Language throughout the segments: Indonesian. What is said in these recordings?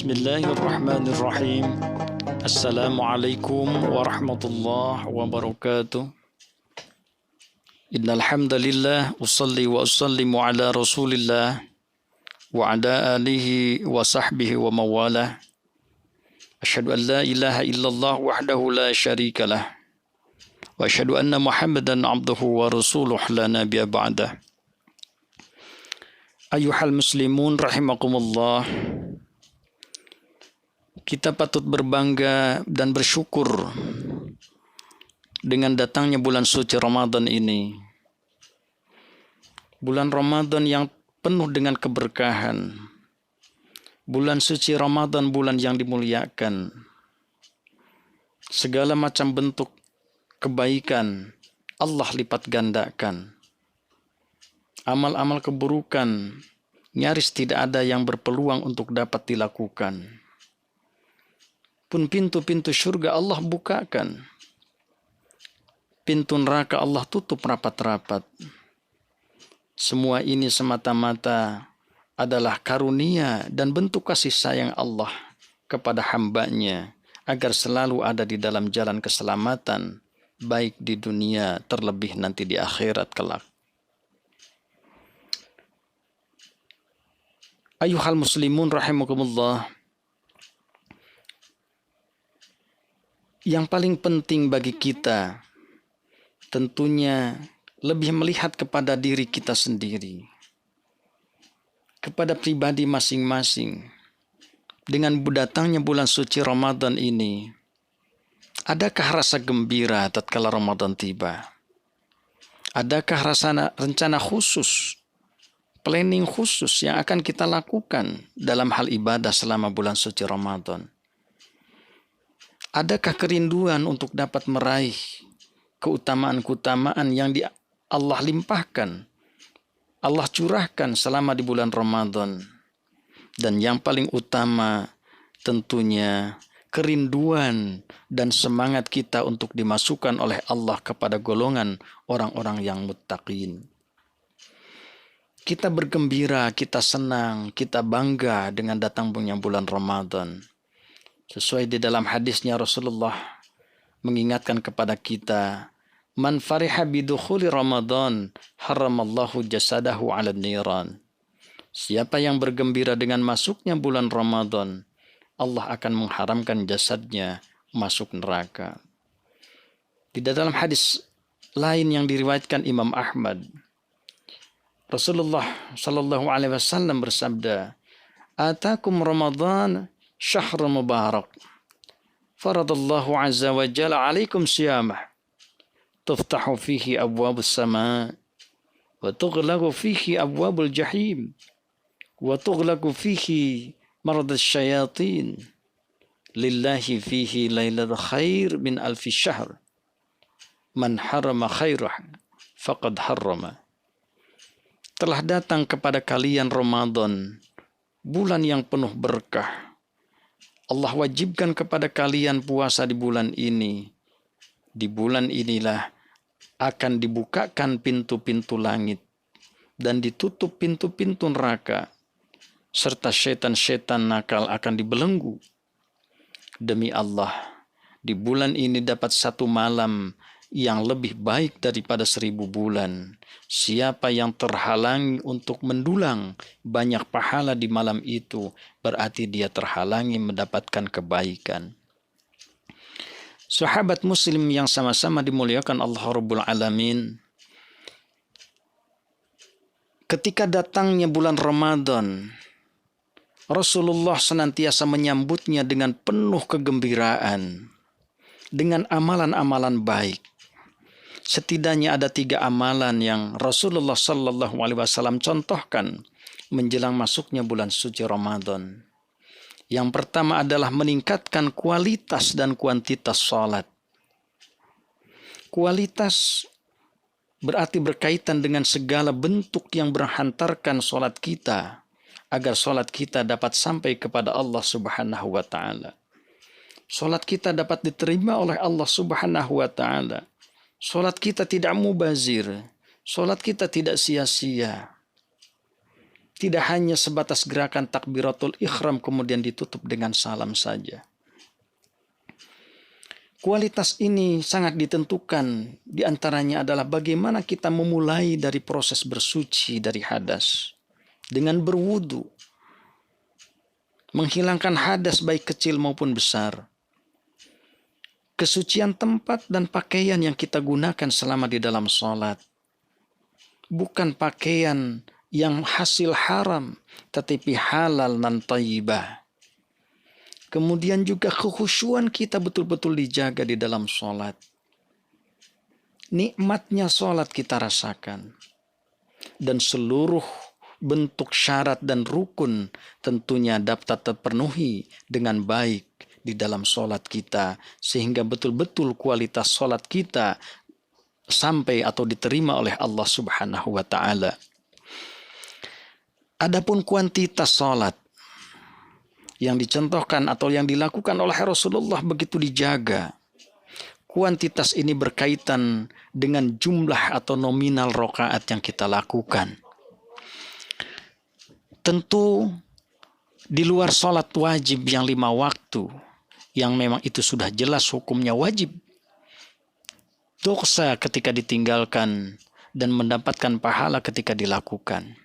Bismillahirrahmanirrahim. Assalamualaikum warahmatullahi wabarakatuh. Innal hamdalillah usalli wa usallimu ala Rasulillah wa ala alihi wa sahbihi wa mawalah. Asyhadu an la ilaha illallah wahdahu la syarikalah. Wa asyhadu anna Muhammadan abduhu wa rasuluh la nabiyya ba'dah. Ayyuhal muslimun rahimakumullah. Kita patut berbangga dan bersyukur dengan datangnya bulan suci Ramadan ini. Bulan Ramadan yang penuh dengan keberkahan. Bulan suci Ramadan, bulan yang dimuliakan. Segala macam bentuk kebaikan Allah lipat gandakan. Amal-amal keburukan nyaris tidak ada yang berpeluang untuk dapat dilakukan. Pun pintu-pintu surga Allah bukakan. Pintu neraka Allah tutup rapat-rapat. Semua ini semata-mata adalah karunia dan bentuk kasih sayang Allah kepada hamba-Nya agar selalu ada di dalam jalan keselamatan, baik di dunia terlebih nanti di akhirat kelak. Ayuhal muslimun rahimakumullah. Yang paling penting bagi kita tentunya lebih melihat kepada diri kita sendiri, kepada pribadi masing-masing. Dengan datangnya bulan suci Ramadan ini, adakah rasa gembira tatkala Ramadan tiba? Adakah rencana khusus, planning khusus yang akan kita lakukan dalam hal ibadah selama bulan suci Ramadan? Adakah kerinduan untuk dapat meraih keutamaan-keutamaan yang Allah limpahkan, Allah curahkan selama di bulan Ramadan? Dan yang paling utama tentunya kerinduan dan semangat kita untuk dimasukkan oleh Allah kepada golongan orang-orang yang muttaqin. Kita bergembira, kita senang, kita bangga dengan datangnya bulan Ramadan. Sesuai di dalam hadisnya Rasulullah mengingatkan kepada kita, man fariha bidukhuli Ramadan haramallahu jasadahu 'ala niran. Siapa yang bergembira dengan masuknya bulan Ramadan, Allah akan mengharamkan jasadnya masuk neraka. Di dalam hadis lain yang diriwayatkan Imam Ahmad, Rasulullah sallallahu alaihi wasallam bersabda, "Atakum Ramadan syahr mubarak. Faradallahu azza wa jalla alaikum siyamah. Tuftahu fihi abwabus sama wa tughlaqu fihi abwabul jahim wa tughlaqu fihi maradas syayatin. Lillahi fihi lailatul khair min alfi syahr. Man harama khairah faqad harrama." Telah datang kepada kalian Ramadan, bulan yang penuh berkah. Allah wajibkan kepada kalian puasa di bulan ini. Di bulan inilah akan dibukakan pintu-pintu langit dan ditutup pintu-pintu neraka, serta setan-setan nakal akan dibelenggu. Demi Allah, di bulan ini dapat satu malam yang lebih baik daripada 1000 bulan. Siapa yang terhalangi untuk mendulang banyak pahala di malam itu, berarti dia terhalangi mendapatkan kebaikan. Sahabat muslim yang sama-sama dimuliakan Allah Rabbul Alamin, ketika datangnya bulan Ramadan, Rasulullah senantiasa menyambutnya dengan penuh kegembiraan, dengan amalan-amalan baik. Setidaknya ada 3 amalan yang Rasulullah sallallahu alaihi wasallam contohkan menjelang masuknya bulan suci Ramadan. Yang pertama adalah meningkatkan kualitas dan kuantitas salat. Kualitas berarti berkaitan dengan segala bentuk yang menghantarkan salat kita agar salat kita dapat sampai kepada Allah Subhanahu wa taala. Salat kita dapat diterima oleh Allah Subhanahu wa taala. Salat kita tidak mubazir, salat kita tidak sia-sia. Tidak hanya sebatas gerakan takbiratul ihram kemudian ditutup dengan salam saja. Kualitas ini sangat ditentukan, diantaranya adalah bagaimana kita memulai dari proses bersuci dari hadas. Dengan berwudu, menghilangkan hadas baik kecil maupun besar. Kesucian tempat dan pakaian yang kita gunakan selama di dalam sholat. Bukan pakaian yang hasil haram, tetapi halal dan thayyibah. Kemudian juga kekhusyuan kita betul-betul dijaga di dalam sholat. Nikmatnya sholat kita rasakan. Dan seluruh bentuk syarat dan rukun tentunya dapat terpenuhi dengan baik di dalam sholat kita. Sehingga betul-betul kualitas sholat kita sampai atau diterima oleh Allah Subhanahu wa ta'ala. Adapun kuantitas sholat yang dicontohkan atau yang dilakukan oleh Rasulullah begitu dijaga. Kuantitas ini berkaitan dengan jumlah atau nominal rakaat yang kita lakukan. Tentu di luar sholat wajib yang 5 waktu, yang memang itu sudah jelas hukumnya wajib. Dosa ketika ditinggalkan dan mendapatkan pahala ketika dilakukan.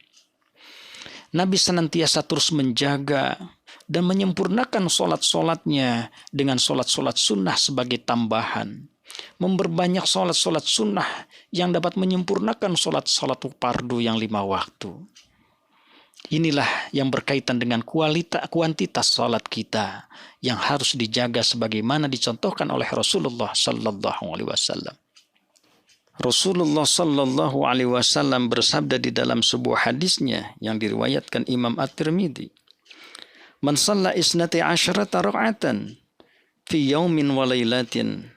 Nabi senantiasa terus menjaga dan menyempurnakan sholat-sholatnya dengan sholat-sholat sunnah sebagai tambahan. Memperbanyak sholat-sholat sunnah yang dapat menyempurnakan sholat-sholat fardu yang 5 waktu. Inilah yang berkaitan dengan kuantitas sholat kita yang harus dijaga sebagaimana dicontohkan oleh Rasulullah Sallallahu Alaihi Wasallam. Rasulullah Sallallahu Alaihi Wasallam bersabda di dalam sebuah hadisnya yang diriwayatkan Imam At-Tirmidzi, "Man shalla isnati asyrata rak'atan fi yaumin wa lailatin,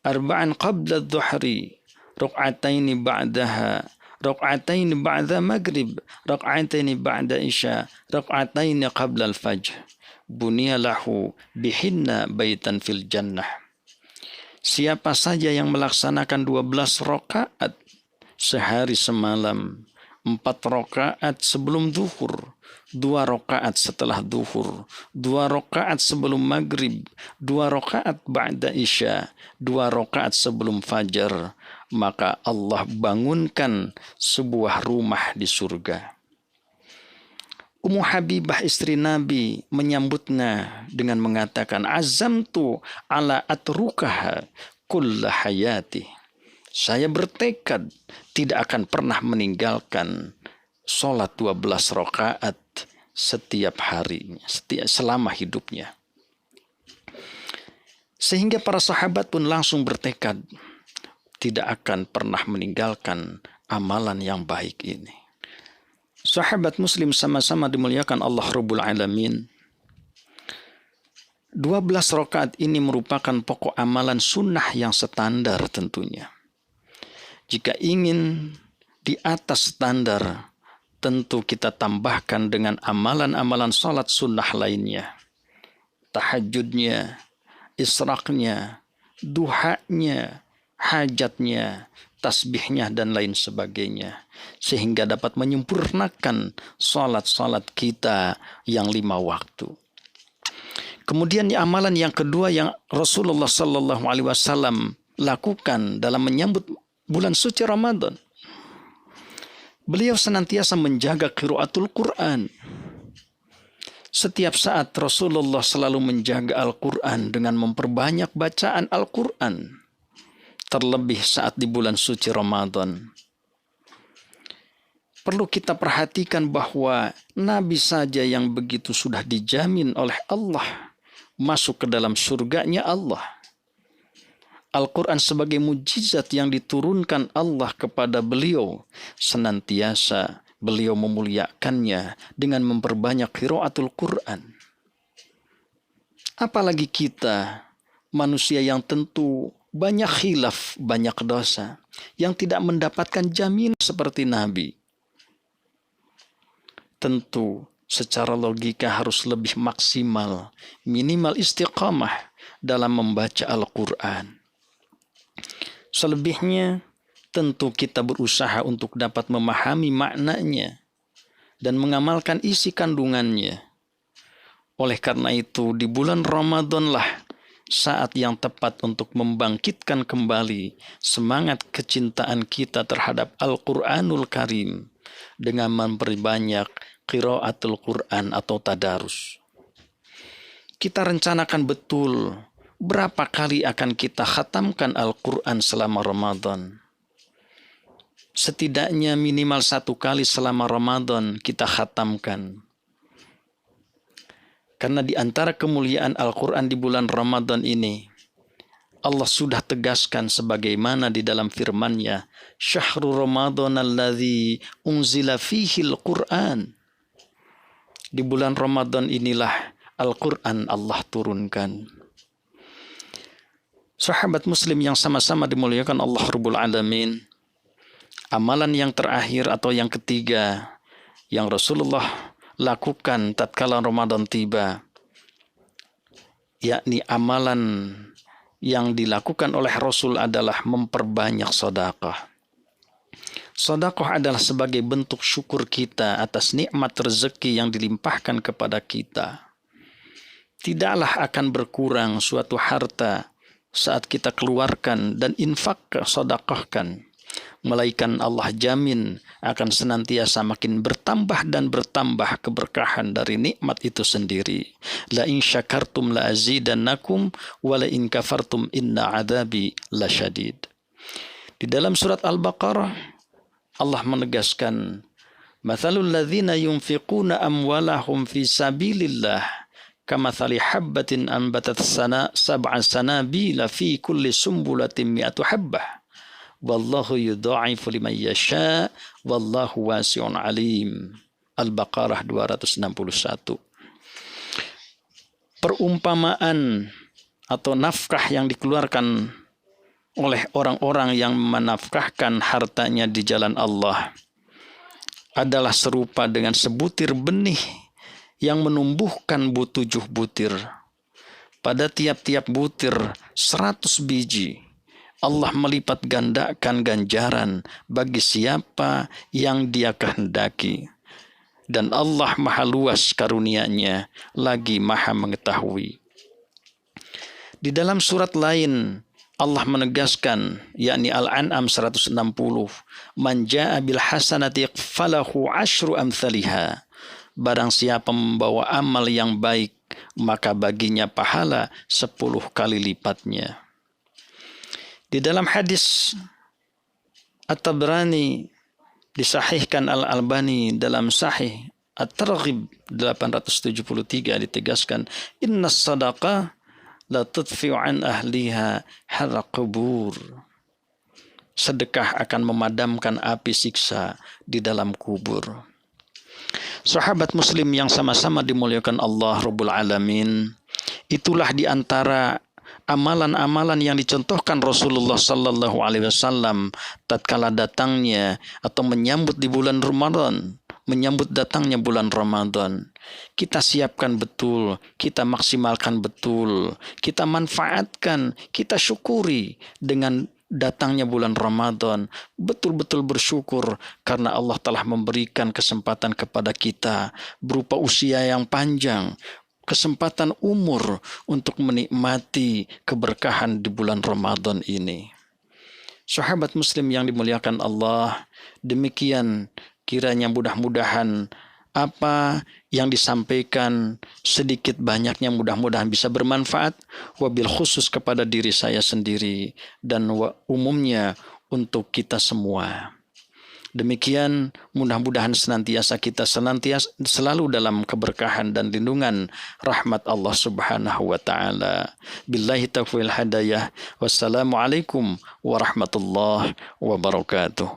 arba'an qabla adh-dhuhri, rak'ataini ba'daha, rak'ataini ba'da maghrib, rak'ataini ba'da isya, rak'ataini qabla al-fajr, buniya lahu bihinna baitan fil jannah." Siapa saja yang melaksanakan 12 rakaat sehari semalam, 4 rakaat sebelum zuhur, 2 rakaat setelah zuhur, 2 rakaat sebelum maghrib, 2 rakaat ba'da isya, 2 rakaat sebelum fajar, maka Allah bangunkan sebuah rumah di surga. Ummu Habibah istri Nabi menyambutnya dengan mengatakan, "Azamtu ala atrukaha kulla hayati." Saya bertekad tidak akan pernah meninggalkan sholat 12 rakaat setiap harinya, selama hidupnya. Sehingga para sahabat pun langsung bertekad tidak akan pernah meninggalkan amalan yang baik ini. Sahabat muslim sama-sama dimuliakan Allah Rabbul Alamin. 12 rakaat ini merupakan pokok amalan sunnah yang standar tentunya. Jika ingin di atas standar, tentu kita tambahkan dengan amalan-amalan salat sunnah lainnya. Tahajudnya, israknya, duhanya, hajatnya, tasbihnya, dan lain sebagainya. Sehingga dapat menyempurnakan salat-salat kita yang 5 waktu. Kemudian amalan yang kedua yang Rasulullah Sallallahu Alaihi Wasallam lakukan dalam menyambut bulan suci Ramadan. Beliau senantiasa menjaga qiraatul Quran. Setiap saat Rasulullah selalu menjaga Al-Quran dengan memperbanyak bacaan Al-Quran. Terlebih saat di bulan suci Ramadan. Perlu kita perhatikan bahwa Nabi saja yang begitu sudah dijamin oleh Allah masuk ke dalam surganya Allah. Al-Quran sebagai mujizat yang diturunkan Allah kepada beliau, senantiasa beliau memuliakannya dengan memperbanyak qiraatul Quran. Apalagi kita, manusia yang tentu banyak khilaf, banyak dosa, yang tidak mendapatkan jaminan seperti Nabi. Tentu secara logika harus lebih maksimal, minimal istiqamah dalam membaca Al-Quran. Selebihnya tentu kita berusaha untuk dapat memahami maknanya dan mengamalkan isi kandungannya. Oleh karena itu, di bulan Ramadanlah saat yang tepat untuk membangkitkan kembali semangat kecintaan kita terhadap Al-Quranul Karim dengan memperbanyak qiraatul Quran atau tadarus. Kita rencanakan betul berapa kali akan kita khatamkan Al-Quran selama Ramadan. Setidaknya minimal 1 kali selama Ramadan kita khatamkan. Karena di antara kemuliaan Al-Quran di bulan Ramadan ini, Allah sudah tegaskan sebagaimana di dalam firman-Nya, Syahrul Ramadan alladzi unzila fihil Qur'an. Di bulan Ramadan inilah Al-Quran Allah turunkan. Sahabat Muslim yang sama-sama dimuliakan Allah Rabbul Alamin, amalan yang terakhir atau yang ketiga yang Rasulullah lakukan tatkala Ramadan tiba, yakni amalan yang dilakukan oleh Rasul adalah memperbanyak sedekah. Sedekah adalah sebagai bentuk syukur kita atas nikmat rezeki yang dilimpahkan kepada kita. Tidaklah akan berkurang suatu harta saat kita keluarkan dan infak sedekahkan, melainkan Allah jamin akan senantiasa makin bertambah dan bertambah keberkahan dari nikmat itu sendiri. La in syakartum la azidannakum wa la in kafartum inna adzabi lasyadid. Di dalam surat Al-Baqarah Allah menegaskan, mathalul ladzina yunfiquna amwalahum fi sabilillah kamathali habbatin anbatat sab'a sanabila fi kulli sumbulatin mi'atu habbah. Wallahu yudha'ifu liman yasha wallahu wasi'un alim. Al-Baqarah 261. Perumpamaan atau nafkah yang dikeluarkan oleh orang-orang yang menafkahkan hartanya di jalan Allah adalah serupa dengan sebutir benih yang menumbuhkan 7 butir. Pada tiap-tiap butir 100 biji. Allah melipat gandakan ganjaran bagi siapa yang Dia kehendaki. Dan Allah maha luas karunia-Nya, lagi maha mengetahui. Di dalam surat lain Allah menegaskan, yakni Al-An'am 160, man jaa bil hasanati falahu asyru amthaliha. Barang siapa membawa amal yang baik, maka baginya pahala 10 kali lipatnya. Di dalam hadis At-Tabrani disahihkan Al-Albani dalam Sahih At-Targhib 873 ditegaskan, inna sadaqah la tudfi'u an ahliha harra qubur. Sedekah akan memadamkan api siksa di dalam kubur. Sahabat Muslim yang sama-sama dimuliakan Allah Rabbul Alamin, itulah di antara amalan-amalan yang dicontohkan Rasulullah Sallallahu Alaihi Wasallam tatkala datangnya atau menyambut di bulan Ramadan, menyambut datangnya bulan Ramadan. Kita siapkan betul, kita maksimalkan betul, kita manfaatkan, kita syukuri dengan datangnya bulan Ramadan. Betul-betul bersyukur karena Allah telah memberikan kesempatan kepada kita berupa usia yang panjang, kesempatan umur untuk menikmati keberkahan di bulan Ramadan ini. Sahabat Muslim yang dimuliakan Allah, demikian kiranya mudah-mudahan apa yang disampaikan sedikit banyaknya mudah-mudahan bisa bermanfaat, wabil khusus kepada diri saya sendiri dan umumnya untuk kita semua. Demikian mudah-mudahan senantiasa kita selalu dalam keberkahan dan lindungan rahmat Allah Subhanahu wa taala. Billahi taufiq wal hidayah. Wassalamualaikum warahmatullahi wabarakatuh.